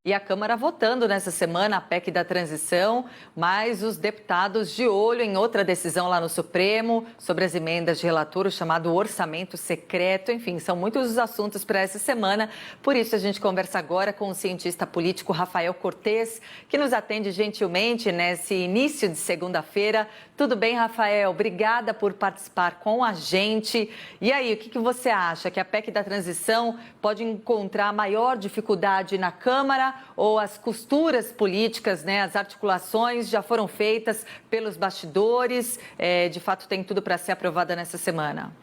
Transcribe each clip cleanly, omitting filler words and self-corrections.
E a Câmara votando nessa semana a PEC da transição, mas os deputados de olho em outra decisão lá no Supremo sobre as emendas de relator, o chamado orçamento secreto. Enfim, são muitos os assuntos para essa semana. Por isso a gente conversa agora com o cientista político Rafael Cortes, que nos atende gentilmente nesse início de segunda-feira. Tudo bem, Rafael? Obrigada por participar com a gente. E aí, o que você acha? Que a PEC da transição pode encontrar maior dificuldade na Câmara ou as costuras políticas, né, as articulações já foram feitas pelos bastidores? De fato, tem tudo para ser aprovada nessa semana.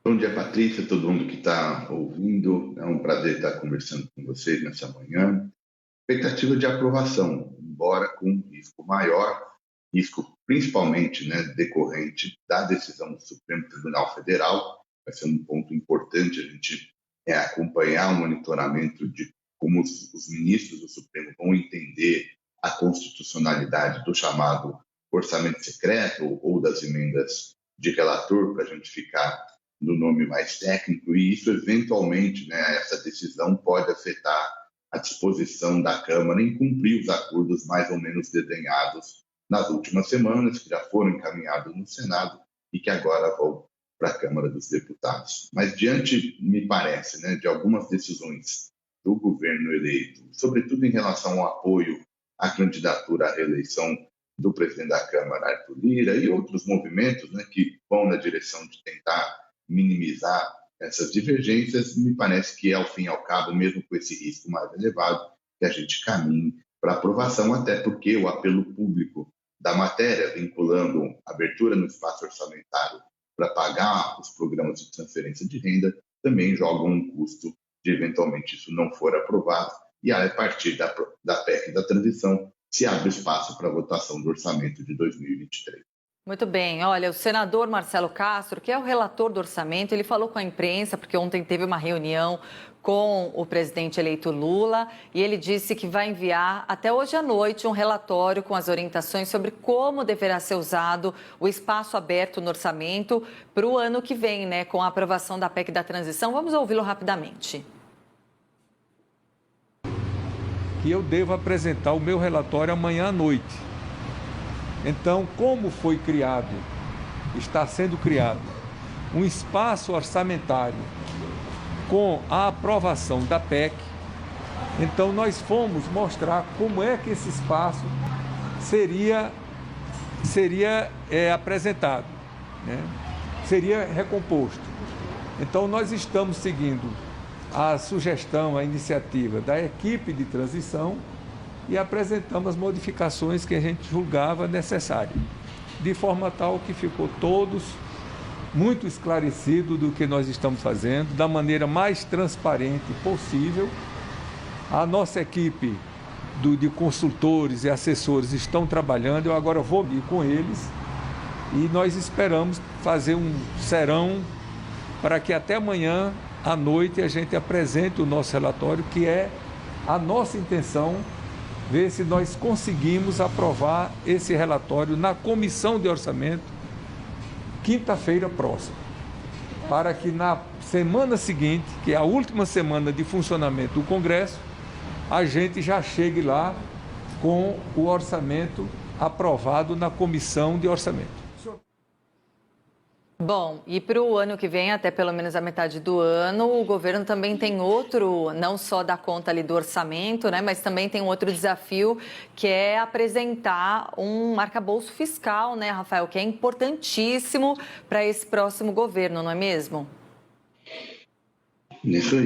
Bom dia, Patrícia, todo mundo que está ouvindo. É um prazer estar conversando com vocês nessa manhã. Expectativa de aprovação, embora com um risco maior, risco principalmente, né, decorrente da decisão do Supremo Tribunal Federal. Vai ser um ponto importante a gente acompanhar o monitoramento de como os ministros do Supremo vão entender a constitucionalidade do chamado orçamento secreto ou das emendas de relator, para a gente ficar no nome mais técnico, e isso eventualmente, né, essa decisão pode afetar a disposição da Câmara em cumprir os acordos mais ou menos desenhados nas últimas semanas, que já foram encaminhados no Senado e que agora vão para a Câmara dos Deputados. Mas diante, me parece, né, de algumas decisões do governo eleito, sobretudo em relação ao apoio à candidatura à reeleição do presidente da Câmara, Arthur Lira, e outros movimentos, né, que vão na direção de tentar minimizar essas divergências, me parece que, ao fim e ao cabo, mesmo com esse risco mais elevado, que a gente caminhe para aprovação, até porque o apelo público da matéria, vinculando abertura no espaço orçamentário para pagar os programas de transferência de renda, também joga um custo de, eventualmente, isso não for aprovado, e aí, a partir da PEC da transição, se abre espaço para a votação do orçamento de 2023. Muito bem. Olha, o senador Marcelo Castro, que é o relator do orçamento, ele falou com a imprensa, porque ontem teve uma reunião com o presidente eleito Lula, e ele disse que vai enviar até hoje à noite um relatório com as orientações sobre como deverá ser usado o espaço aberto no orçamento para o ano que vem, né, com a aprovação da PEC da transição. Vamos ouvi-lo rapidamente. E eu devo apresentar o meu relatório amanhã à noite. Então, como foi criado, está sendo criado, um espaço orçamentário com a aprovação da PEC, então nós fomos mostrar como é que esse espaço seria apresentado, né? Seria recomposto. Então, nós estamos seguindo a sugestão, a iniciativa da equipe de transição, e apresentamos as modificações que a gente julgava necessárias, de forma tal que ficou todos muito esclarecido do que nós estamos fazendo, da maneira mais transparente possível. A nossa equipe de consultores e assessores estão trabalhando, eu agora vou ir com eles, e nós esperamos fazer um serão para que até amanhã à noite a gente apresente o nosso relatório, que é a nossa intenção, ver se nós conseguimos aprovar esse relatório na Comissão de Orçamento, quinta-feira próxima, para que na semana seguinte, que é a última semana de funcionamento do Congresso, a gente já chegue lá com o orçamento aprovado na Comissão de Orçamento. Bom, e para o ano que vem, até pelo menos a metade do ano, o governo também tem outro, não só da conta ali do orçamento, né, mas também tem um outro desafio, que é apresentar um arcabouço fiscal, né, Rafael, que é importantíssimo para esse próximo governo, não é mesmo? Isso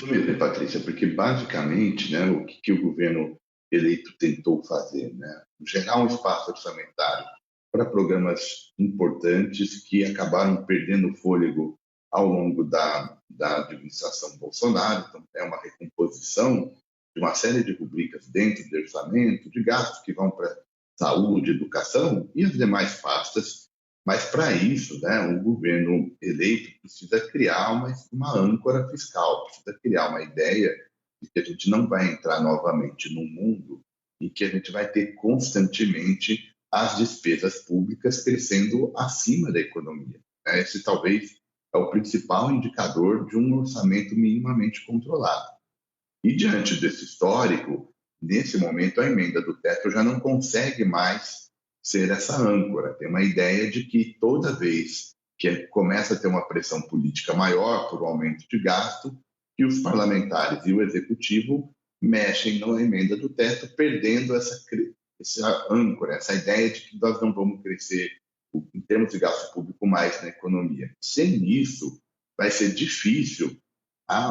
mesmo, Patrícia, porque basicamente, né, o que o governo eleito tentou fazer, né, gerar um espaço orçamentário para programas importantes que acabaram perdendo fôlego ao longo da administração Bolsonaro. Então, é uma recomposição de uma série de rubricas dentro do orçamento, de gastos que vão para saúde, educação e as demais pastas. Mas, para isso, né, o governo eleito precisa criar uma âncora fiscal, precisa criar uma ideia de que a gente não vai entrar novamente num mundo em que a gente vai ter constantemente as despesas públicas crescendo acima da economia. Esse talvez é o principal indicador de um orçamento minimamente controlado. E diante desse histórico, nesse momento a emenda do teto já não consegue mais ser essa âncora. Tem uma ideia de que toda vez que começa a ter uma pressão política maior por um aumento de gasto, que os parlamentares e o executivo mexem na emenda do teto, perdendo essa âncora, essa ideia de que nós não vamos crescer em termos de gasto público mais na economia. Sem isso, vai ser difícil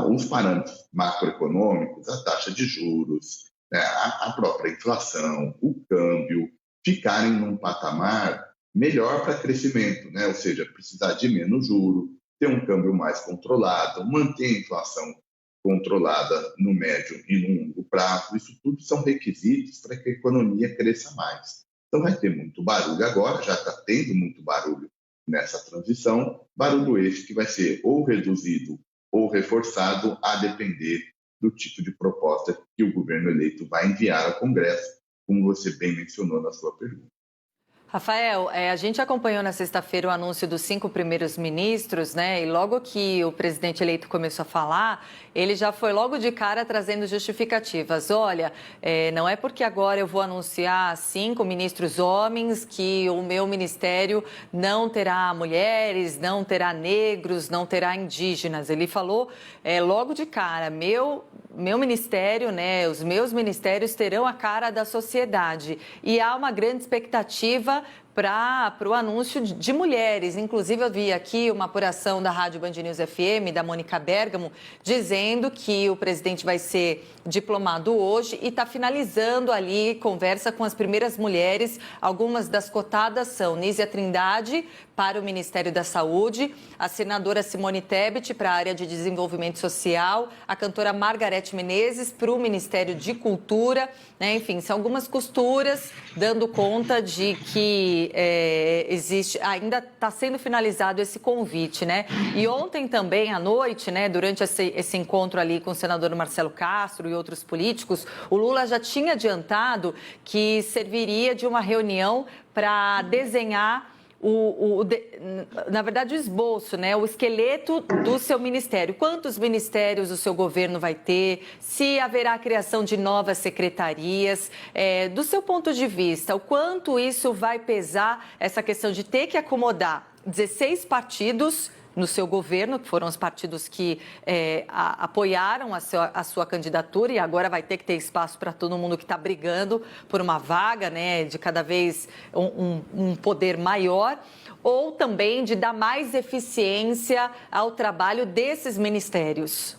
os parâmetros macroeconômicos, a taxa de juros, né, a própria inflação, o câmbio, ficarem num patamar melhor para crescimento, né? Ou seja, precisar de menos juro, ter um câmbio mais controlado, manter a inflação controlada no médio e no longo prazo. Isso tudo são requisitos para que a economia cresça mais. Então vai ter muito barulho agora, já está tendo muito barulho nessa transição, barulho esse que vai ser ou reduzido ou reforçado a depender do tipo de proposta que o governo eleito vai enviar ao Congresso, como você bem mencionou na sua pergunta. Rafael, a gente acompanhou na sexta-feira o anúncio dos 5 primeiros ministros, né? E logo que o presidente eleito começou a falar, ele já foi logo de cara trazendo justificativas. Olha, não é porque agora eu vou anunciar 5 ministros homens que o meu ministério não terá mulheres, não terá negros, não terá indígenas. Ele falou logo de cara, meu ministério, né? Os meus ministérios terão a cara da sociedade. E há uma grande expectativa para o anúncio de mulheres. Inclusive, eu vi aqui uma apuração da Rádio Band News FM, da Mônica Bergamo, dizendo que o presidente vai ser diplomado hoje e está finalizando ali conversa com as primeiras mulheres. Algumas das cotadas são Nízia Trindade para o Ministério da Saúde, a senadora Simone Tebet para a área de desenvolvimento social, a cantora Margarete Menezes para o Ministério de Cultura, né? Enfim, são algumas costuras dando conta de que existe, ainda está sendo finalizado esse convite, né? E ontem também à noite, né, durante esse encontro ali com o senador Marcelo Castro e outros políticos, o Lula já tinha adiantado que serviria de uma reunião para desenhar na verdade, o esboço, né? O esqueleto do seu ministério. Quantos ministérios o seu governo vai ter? Se haverá a criação de novas secretarias? Do seu ponto de vista, o quanto isso vai pesar essa questão de ter que acomodar 16 partidos no seu governo, que foram os partidos que apoiaram a sua candidatura, e agora vai ter que ter espaço para todo mundo que está brigando por uma vaga, né, de cada vez um poder maior, ou também de dar mais eficiência ao trabalho desses ministérios?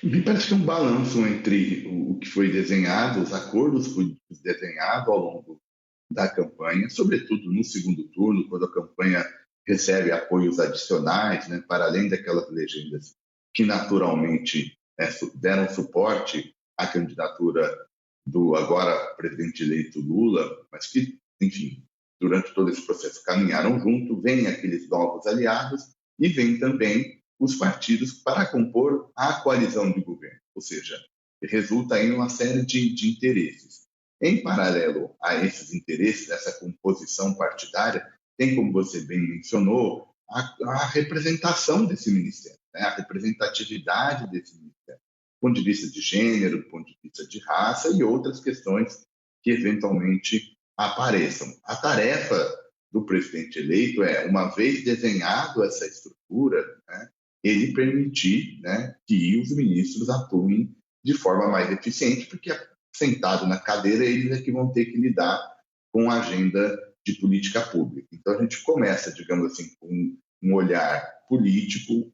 Me parece que é um balanço entre o que foi desenhado, os acordos políticos desenhados ao longo da campanha, sobretudo no segundo turno, quando a campanha recebe apoios adicionais, né, para além daquelas legendas que naturalmente deram suporte à candidatura do agora presidente eleito Lula, mas que, enfim, durante todo esse processo caminharam junto, vêm aqueles novos aliados e vêm também os partidos para compor a coalizão de governo, ou seja, resulta em uma série de interesses. Em paralelo a esses interesses, essa composição partidária, tem, como você bem mencionou, a representação desse ministério, né? A representatividade desse ministério, do ponto de vista de gênero, do ponto de vista de raça e outras questões que eventualmente apareçam. A tarefa do presidente eleito uma vez desenhado essa estrutura, né, ele permitir, né, que os ministros atuem de forma mais eficiente, porque sentado na cadeira eles é que vão ter que lidar com a agenda de política pública. Então, a gente começa, digamos assim, com um olhar político,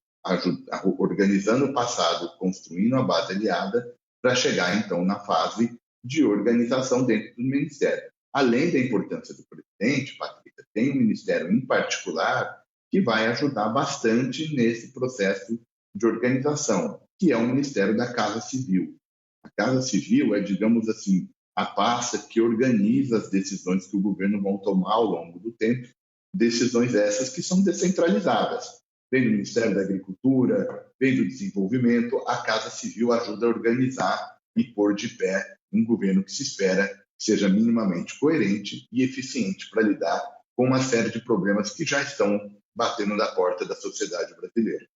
organizando o passado, construindo a base aliada, para chegar, então, na fase de organização dentro do Ministério. Além da importância do presidente, Patrícia, tem um ministério em particular que vai ajudar bastante nesse processo de organização, que é o Ministério da Casa Civil. A Casa Civil digamos assim, a pasta que organiza as decisões que o governo vai tomar ao longo do tempo, decisões essas que são descentralizadas. Vem do Ministério da Agricultura, vem do Desenvolvimento, a Casa Civil ajuda a organizar e pôr de pé um governo que se espera que seja minimamente coerente e eficiente para lidar com uma série de problemas que já estão batendo na porta da sociedade brasileira.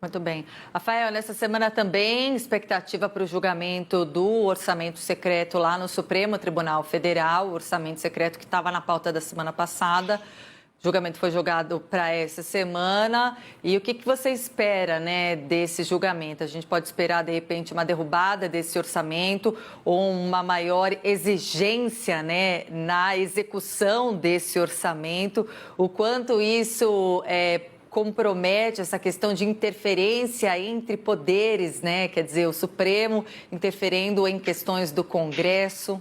Muito bem. Rafael, nessa semana também, expectativa para o julgamento do orçamento secreto lá no Supremo Tribunal Federal, o orçamento secreto que estava na pauta da semana passada. O julgamento foi jogado para essa semana. E o que você espera, né, desse julgamento? A gente pode esperar, de repente, uma derrubada desse orçamento ou uma maior exigência, né, na execução desse orçamento? O quanto isso compromete essa questão de interferência entre poderes, né? Quer dizer, o Supremo interferindo em questões do Congresso?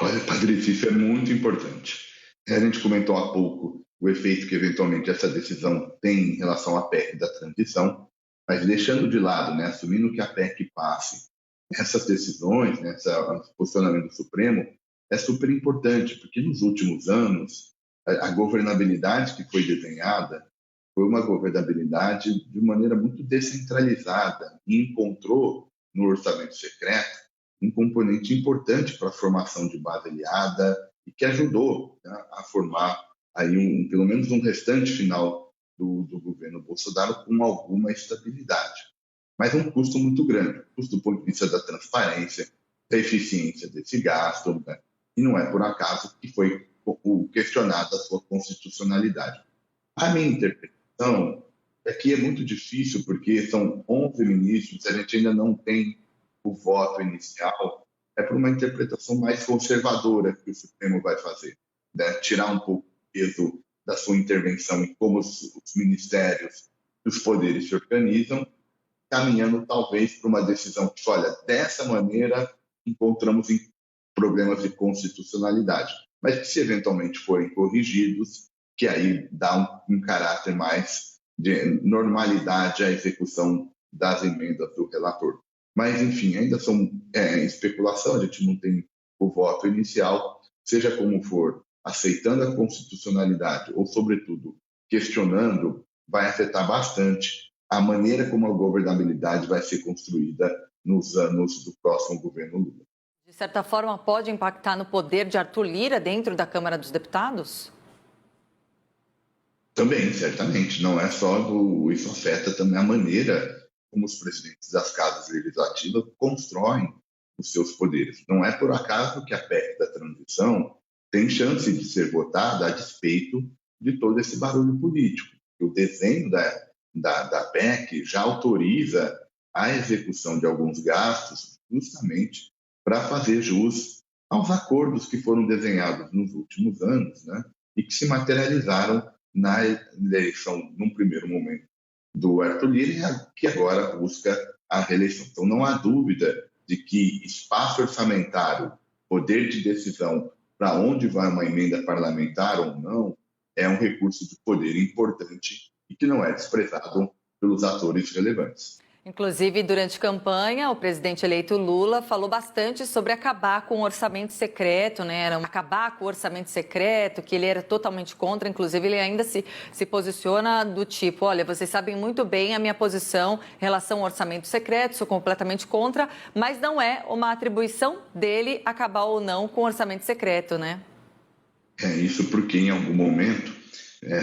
Olha, Patrícia, isso é muito importante. A gente comentou há pouco o efeito que eventualmente essa decisão tem em relação à PEC da transição, mas deixando de lado, né, assumindo que a PEC passe, essas decisões, né, esse posicionamento do Supremo é super importante, porque nos últimos anos a governabilidade que foi desenhada foi uma governabilidade de maneira muito descentralizada e encontrou no orçamento secreto um componente importante para a formação de base aliada e que ajudou, né, a formar aí pelo menos um restante final do governo Bolsonaro com alguma estabilidade. Mas um custo muito grande, custo do ponto de vista da transparência, da eficiência desse gasto, né? E não é por acaso que foi questionada a sua constitucionalidade. A minha interpretação é que é muito difícil, porque são 11 ministros, a gente ainda não tem o voto inicial, é por uma interpretação mais conservadora que o Supremo vai fazer, né? Tirar um pouco o peso da sua intervenção em como os ministérios e os poderes se organizam, caminhando talvez para uma decisão que, olha, dessa maneira encontramos problemas de constitucionalidade, mas que se eventualmente forem corrigidos, que aí dá um caráter mais de normalidade à execução das emendas do relator. Mas, enfim, ainda são especulação, a gente não tem o voto inicial, seja como for, aceitando a constitucionalidade ou, sobretudo, questionando, vai afetar bastante a maneira como a governabilidade vai ser construída nos anos do próximo governo Lula. De certa forma, pode impactar no poder de Arthur Lira dentro da Câmara dos Deputados? Também, certamente. Não é só isso afeta também a maneira como os presidentes das casas legislativas constroem os seus poderes. Não é por acaso que a PEC da transição tem chance de ser votada a despeito de todo esse barulho político. O desenho da PEC já autoriza a execução de alguns gastos justamente para fazer jus aos acordos que foram desenhados nos últimos anos, né, e que se materializaram na eleição, num primeiro momento, do Arthur Lira, que agora busca a reeleição. Então, não há dúvida de que espaço orçamentário, poder de decisão para onde vai uma emenda parlamentar ou não, é um recurso de poder importante e que não é desprezado pelos atores relevantes. Inclusive, durante campanha, o presidente eleito Lula falou bastante sobre acabar com o orçamento secreto, né? Acabar com o orçamento secreto, que ele era totalmente contra. Inclusive, ele ainda se posiciona do tipo, olha, vocês sabem muito bem a minha posição em relação ao orçamento secreto, sou completamente contra, mas não é uma atribuição dele acabar ou não com o orçamento secreto, né? É isso porque, em algum momento,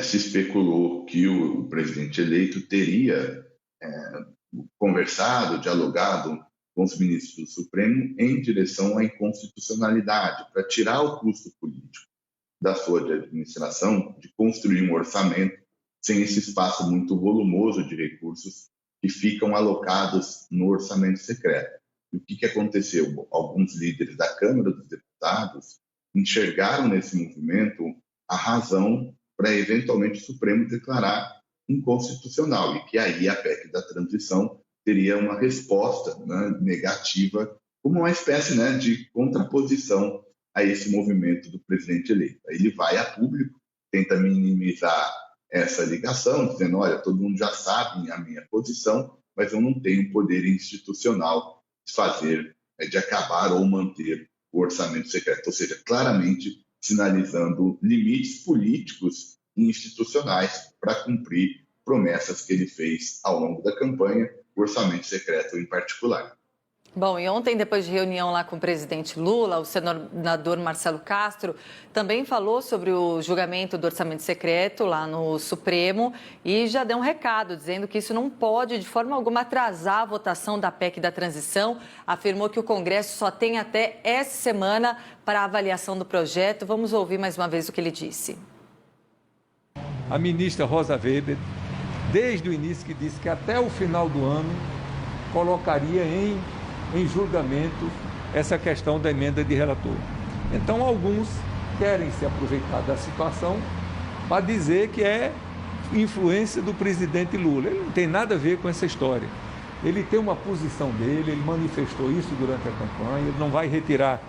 se especulou que o presidente eleito teria conversado, dialogado com os ministros do Supremo em direção à inconstitucionalidade, para tirar o custo político da sua administração, de construir um orçamento sem esse espaço muito volumoso de recursos que ficam alocados no orçamento secreto. E o que aconteceu? Alguns líderes da Câmara dos Deputados enxergaram nesse movimento a razão para, eventualmente, o Supremo declarar inconstitucional, e que aí a PEC da transição teria uma resposta, né, negativa, como uma espécie, né, de contraposição a esse movimento do presidente eleito. Aí ele vai a público, tenta minimizar essa ligação, dizendo, olha, todo mundo já sabe a minha posição, mas eu não tenho poder institucional de acabar ou manter o orçamento secreto, ou seja, claramente sinalizando limites políticos e institucionais para cumprir promessas que ele fez ao longo da campanha, o orçamento secreto em particular. Bom, e ontem, depois de reunião lá com o presidente Lula, o senador Marcelo Castro também falou sobre o julgamento do orçamento secreto lá no Supremo e já deu um recado, dizendo que isso não pode, de forma alguma, atrasar a votação da PEC da transição. Afirmou que o Congresso só tem até essa semana para a avaliação do projeto. Vamos ouvir mais uma vez o que ele disse. A ministra Rosa Weber, desde o início, que disse que até o final do ano colocaria em julgamento essa questão da emenda de relator. Então, alguns querem se aproveitar da situação para dizer que é influência do presidente Lula. Ele não tem nada a ver com essa história. Ele tem uma posição dele, ele manifestou isso durante a campanha, ele não vai retirar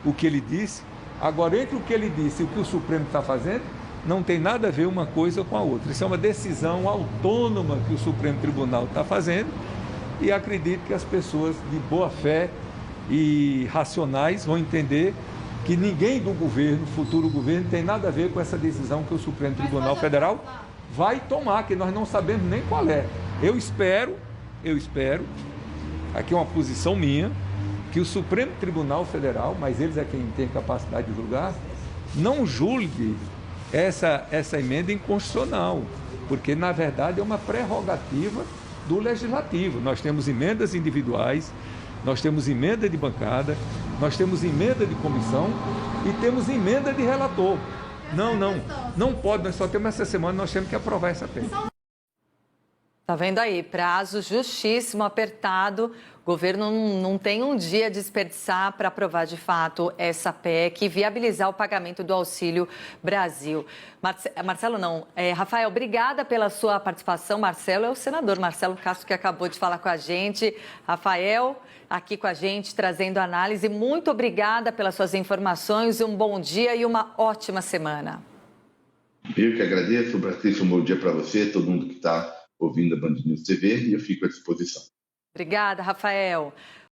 o que ele disse. Agora, entre o que ele disse e o que o Supremo está fazendo, não tem nada a ver uma coisa com a outra. Isso é uma decisão autônoma que o Supremo Tribunal está fazendo. E acredito que as pessoas de boa fé e racionais vão entender que ninguém do governo, futuro governo, tem nada a ver com essa decisão que o Supremo Tribunal Federal vai tomar, que nós não sabemos nem qual é. Eu espero, aqui é uma posição minha, que o Supremo Tribunal Federal, mas eles é quem tem capacidade de julgar, não julgue essa emenda inconstitucional, porque na verdade é uma prerrogativa do Legislativo. Nós temos emendas individuais, nós temos emenda de bancada, nós temos emenda de comissão e temos emenda de relator. Não pode, nós só temos essa semana, nós temos que aprovar essa PEC. Tá vendo aí, prazo justíssimo, apertado. O governo não tem um dia a desperdiçar para aprovar de fato essa PEC e viabilizar o pagamento do Auxílio Brasil. Rafael, obrigada pela sua participação. Marcelo é o senador Marcelo Castro que acabou de falar com a gente. Rafael, aqui com a gente, trazendo análise. Muito obrigada pelas suas informações. Um bom dia e uma ótima semana. Eu que agradeço, Patrícia. Um bom dia para você, todo mundo que está ouvindo a Band News TV, e eu fico à disposição. Obrigada, Rafael.